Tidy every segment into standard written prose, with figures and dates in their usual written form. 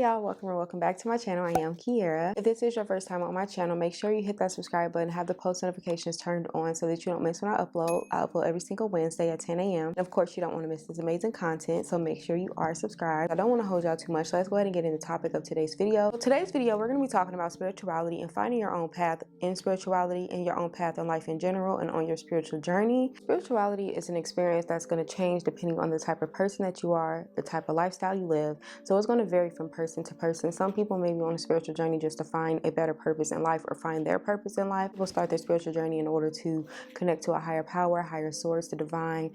y'all, welcome or welcome back to my channel. I am Kiera. If this is your first time on my channel, make sure you hit that subscribe button, have the post notifications turned on so that you don't miss when I upload. I upload every single Wednesday at 10 a.m. And of course, you don't want to miss this amazing content, so make sure you are subscribed. I don't want to hold y'all too much, so let's go ahead and get into the topic of today's video. So today's video, we're going to be talking about spirituality and finding your own path in spirituality and your own path in life in general and on your spiritual journey. Spirituality is an experience that's going to change depending on the type of person that you are, the type of lifestyle you live. So it's going to vary from person to person. Some people may be on a spiritual journey just to find a better purpose in life or find their purpose in life. People start their spiritual journey in order to connect to a higher power, higher source, the divine,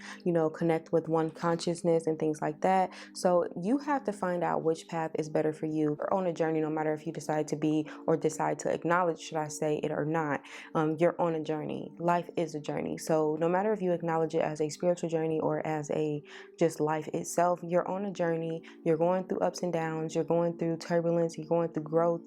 connect with one consciousness and things like that. So you have to find out which path is better for you. You're on a journey, no matter if you decide to be or decide to acknowledge, should I say it or not, you're on a journey. Life is a journey. So no matter if you acknowledge it as a spiritual journey or as a just life itself, you're on a journey. You're going through ups and downs. You're going through turbulence. You're going through growth,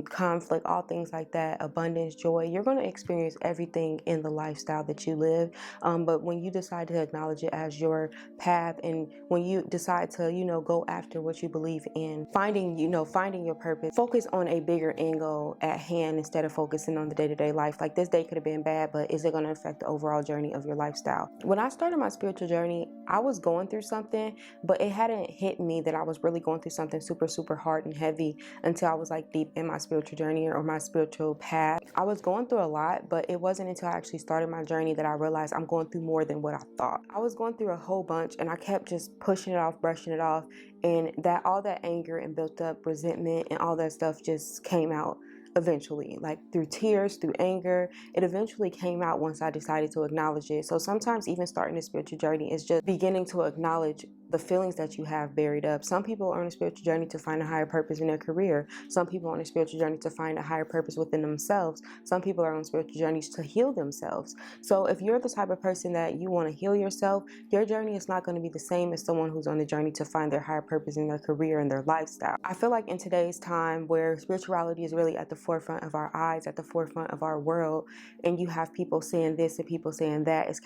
conflict, all things like that, abundance, joy. You're going to experience everything in the lifestyle that you live. But when you decide to acknowledge it as your path, and when you decide to, go after what you believe in, finding your purpose, focus on a bigger end goal at hand instead of focusing on the day-to-day life. Like, this day could have been bad, but is it going to affect the overall journey of your lifestyle? When I started my spiritual journey, I was going through something, but it hadn't hit me that I was really going through something super, super hard and heavy until I was like deep in my spiritual journey or my spiritual path. I was going through a lot, but it wasn't until I actually started my journey that I realized I'm going through more than what I thought. I was going through a whole bunch and I kept just pushing it off, brushing it off, and all that anger and built up resentment and all that stuff just came out eventually, like through tears, through anger. It eventually came out once I decided to acknowledge it. So sometimes even starting a spiritual journey is just beginning to acknowledge the feelings that you have buried up. Some people are on a spiritual journey to find a higher purpose in their career. Some people are on a spiritual journey to find a higher purpose within themselves. Some people are on spiritual journeys to heal themselves. So if you're the type of person that you want to heal yourself, your journey is not going to be the same as someone who's on the journey to find their higher purpose in their career and their lifestyle. I feel like in today's time where spirituality is really at the forefront of our eyes, at the forefront of our world, and you have people saying this and people saying that, it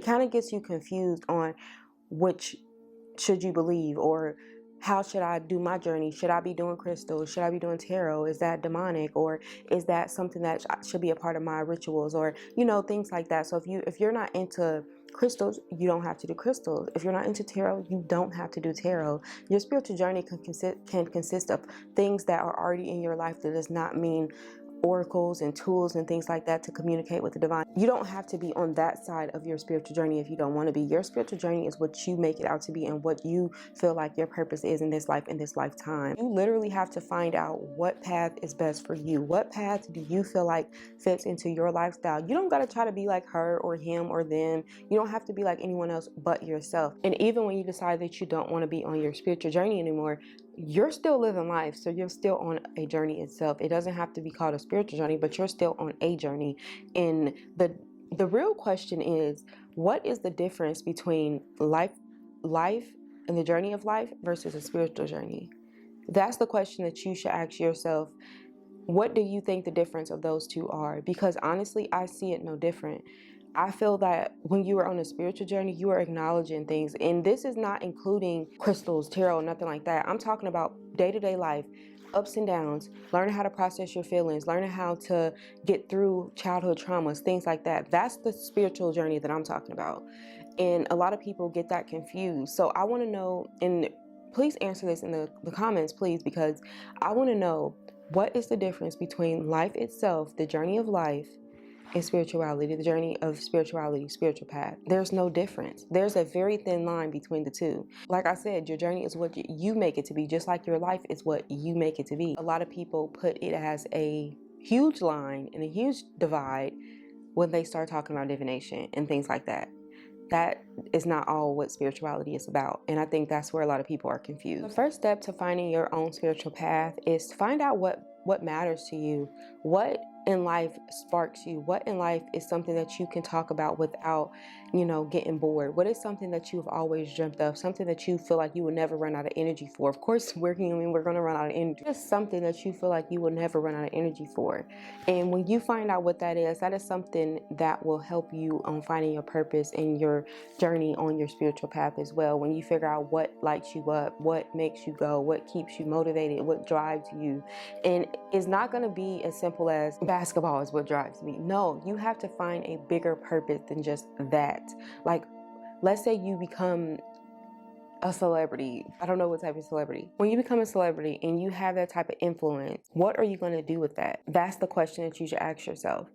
kind of gets you confused on which should you believe, or how should I do my journey? Should I be doing crystals? Should I be doing tarot? Is that demonic, or is that something that should be a part of my rituals, or things like that? So if you're not into crystals, you don't have to do crystals. If you're not into tarot, you don't have to do tarot. Your spiritual journey can consist of things that are already in your life. That does not mean oracles and tools and things like that to communicate with the divine. You don't have to be on that side of your spiritual journey if you don't want to be. Your spiritual journey is what you make it out to be and what you feel like your purpose is in this life, in this lifetime. You literally have to find out what path is best for you. What path do you feel like fits into your lifestyle? You don't got to try to be like her or him or them. You don't have to be like anyone else but yourself. And even when you decide that you don't want to be on your spiritual journey anymore, you're still living life, so you're still on a journey itself. It doesn't have to be called a spiritual journey, but you're still on a journey. And the real question is, what is the difference between life and the journey of life versus a spiritual journey? That's the question that you should ask yourself. What do you think the difference of those two are? Because honestly, I see it no different. I feel that when you are on a spiritual journey, you are acknowledging things. And this is not including crystals, tarot, nothing like that. I'm talking about day-to-day life, ups and downs, learning how to process your feelings, learning how to get through childhood traumas, things like that. That's the spiritual journey that I'm talking about. And a lot of people get that confused. So I want to know, and please answer this in the comments, please, because I want to know, what is the difference between life itself, the journey of life, and spirituality, the journey of spirituality, spiritual path? There's no difference. There's a very thin line between the two. Like I said, your journey is what you make it to be, just like your life is what you make it to be. A lot of people put it as a huge line and a huge divide when they start talking about divination and things like that. That is not all what spirituality is about. And I think that's where a lot of people are confused. The first step to finding your own spiritual path is to find out what matters to you. What in life sparks you? What in life is something that you can talk about without, getting bored? What is something that you've always dreamt of? Something that you feel like you will never run out of energy for? Of course, we're human, we're going to run out of energy. Just something that you feel like you will never run out of energy for. And when you find out what that is something that will help you on finding your purpose in your journey on your spiritual path as well. When you figure out what lights you up, what makes you go, what keeps you motivated, what drives you. And it's not going to be as simple as basketball is what drives me. No, you have to find a bigger purpose than just that. Like, let's say you become a celebrity. I don't know what type of celebrity. When you become a celebrity and you have that type of influence, what are you going to do with that? That's the question that you should ask yourself.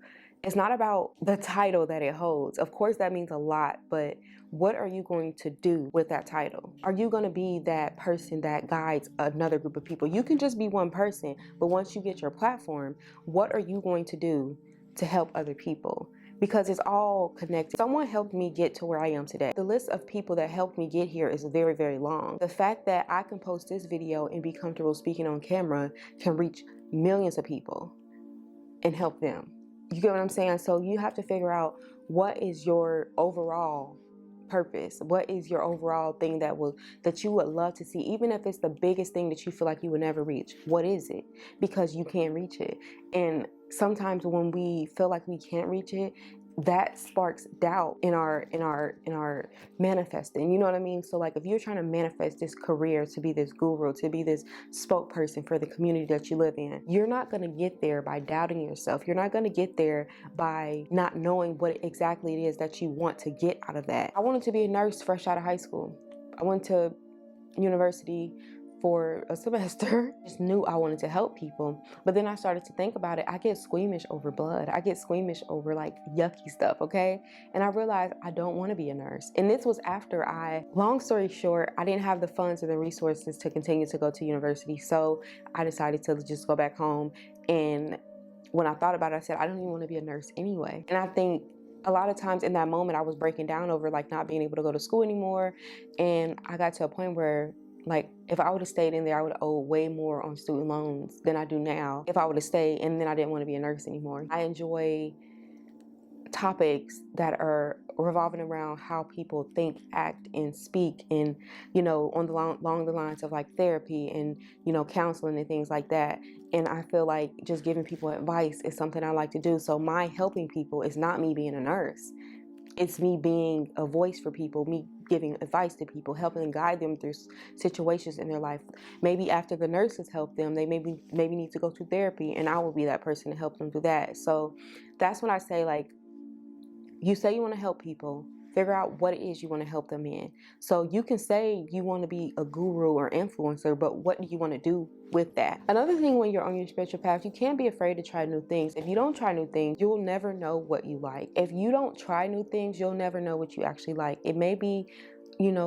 It's not about the title that it holds. Of course, that means a lot, but what are you going to do with that title? Are you going to be that person that guides another group of people? You can just be one person, but once you get your platform, what are you going to do to help other people? Because it's all connected. Someone helped me get to where I am today. The list of people that helped me get here is very, very long. The fact that I can post this video and be comfortable speaking on camera can reach millions of people and help them. You get what I'm saying? So you have to figure out what is your overall purpose. What is your overall thing that you would love to see, even if it's the biggest thing that you feel like you would never reach. What is it? Because you can't reach it. And sometimes when we feel like we can't reach it, that sparks doubt in our manifesting. You know what I mean? So like if you're trying to manifest this career to be this guru, to be this spokesperson for the community that you live in, you're not going to get there by doubting yourself. You're not going to get there by not knowing what exactly it is that you want to get out of that. I wanted to be a nurse fresh out of high school. I went to university for a semester. Just knew I wanted to help people. But then I started to think about it. I get squeamish over blood. I get squeamish over like yucky stuff, okay? And I realized I don't want to be a nurse. And this was after long story short, I didn't have the funds or the resources to continue to go to university. So I decided to just go back home. And when I thought about it, I said, I don't even want to be a nurse anyway. And I think a lot of times in that moment, I was breaking down over like not being able to go to school anymore. And I got to a point where like if I would have stayed in there, I would owe way more on student loans than I do now if I would have stayed, and then I didn't want to be a nurse anymore. I enjoy topics that are revolving around how people think, act, and speak, and along the lines of like therapy and counseling and things like that. And I feel like just giving people advice is something I like to do. So my helping people is not me being a nurse. It's me being a voice for people, me giving advice to people, helping and guide them through situations in their life. Maybe after the nurses help them, they maybe need to go to therapy, and I will be that person to help them do that. So that's when I say, like, you say you want to help people, figure out what it is you want to help them in. So you can say you want to be a guru or influencer, but what do you want to do with that? Another thing, when you're on your spiritual path, you can't be afraid to try new things. If you don't try new things, you'll never know what you like. If you don't try new things, you'll never know what you actually like. It may be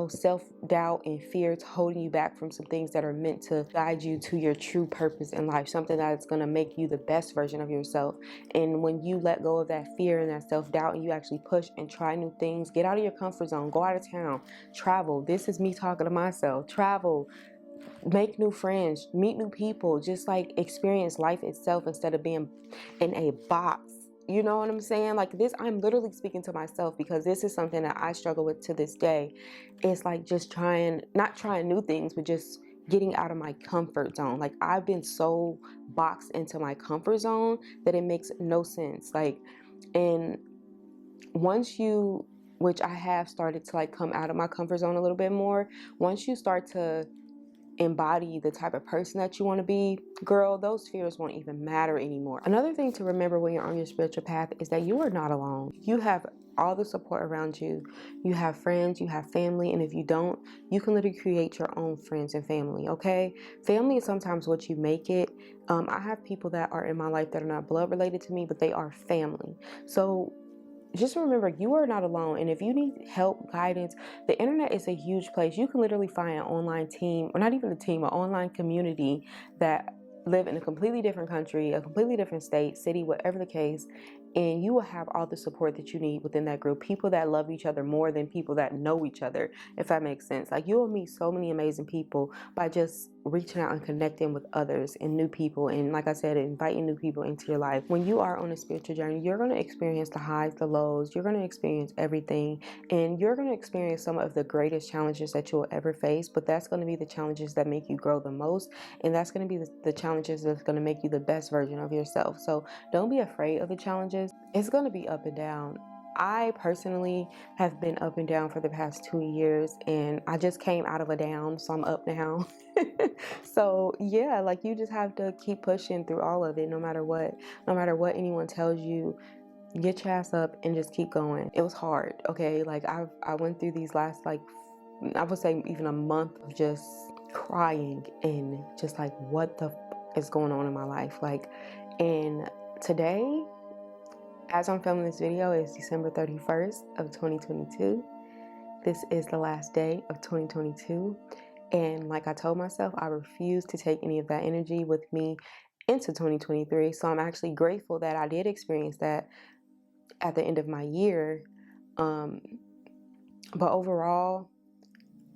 self-doubt and fears holding you back from some things that are meant to guide you to your true purpose in life, something that's going to make you the best version of yourself. And when you let go of that fear and that self-doubt and you actually push and try new things, get out of your comfort zone, go out of town, travel. This is me talking to myself. Travel, make new friends, meet new people, just like experience life itself instead of being in a box. You know what I'm saying? Like this, I'm literally speaking to myself because this is something that I struggle with to this day. It's like just not trying new things, but just getting out of my comfort zone. Like I've been so boxed into my comfort zone that it makes no sense. Like, and which I have started to like come out of my comfort zone a little bit more, once you start to embody the type of person that you want to be, girl, those fears won't even matter anymore. Another thing to remember when you're on your spiritual path is that you are not alone. You have all the support around you. You have friends, you have family, and if you don't, you can literally create your own friends and family, okay? Family is sometimes what you make it. I have people that are in my life that are not blood related to me, but they are family. So just remember, you are not alone. And if you need help, guidance, the internet is a huge place. You can literally find an online team, or not even a team, an online community that live in a completely different country, a completely different state, city, whatever the case. and you will have all the support that you need within that group. People that love each other more than people that know each other, if that makes sense. Like, you will meet so many amazing people by just reaching out and connecting with others and new people, and like I said, inviting new people into your life. When you are on a spiritual journey, you're going to experience the highs, the lows, you're going to experience everything, and you're going to experience some of the greatest challenges that you'll ever face. But that's going to be the challenges that make you grow the most, and that's going to be the challenges that's going to make you the best version of yourself. So don't be afraid of the challenges. It's going to be up and down. I personally have been up and down for the past 2 years, and I just came out of a down, so I'm up now. So yeah, like, you just have to keep pushing through all of it, no matter what anyone tells you. Get your ass up and just keep going. It was hard, okay? Like, I went through these last, like, I would say even a month of just crying and just like, what the is going on in my life? Like, and today, as I'm filming this video, it's December 31st of 2022. This is the last day of 2022. And like I told myself, I refuse to take any of that energy with me into 2023. So I'm actually grateful that I did experience that at the end of my year. But overall,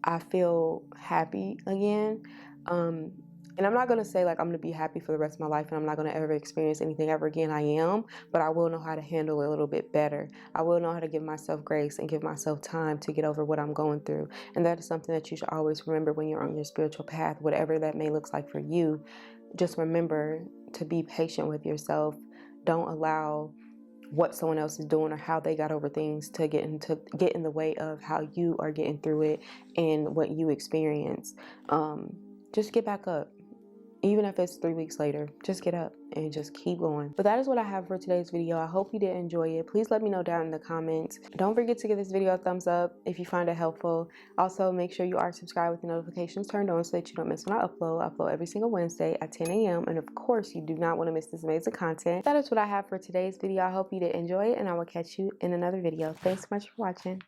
I feel happy again. And I'm not going to say like I'm going to be happy for the rest of my life and I'm not going to ever experience anything ever again. I am, but I will know how to handle it a little bit better. I will know how to give myself grace and give myself time to get over what I'm going through. And that is something that you should always remember when you're on your spiritual path, whatever that may look like for you. Just remember to be patient with yourself. Don't allow what someone else is doing or how they got over things to get in the way of how you are getting through it and what you experience. Just get back up. Even if it's 3 weeks later, just get up and just keep going. But that is what I have for today's video. I hope you did enjoy it. Please let me know down in the comments. Don't forget to give this video a thumbs up if you find it helpful. Also, make sure you are subscribed with the notifications turned on so that you don't miss when I upload. I upload every single Wednesday at 10 a.m. And of course, you do not want to miss this amazing content. That is what I have for today's video. I hope you did enjoy it, and I will catch you in another video. Thanks so much for watching.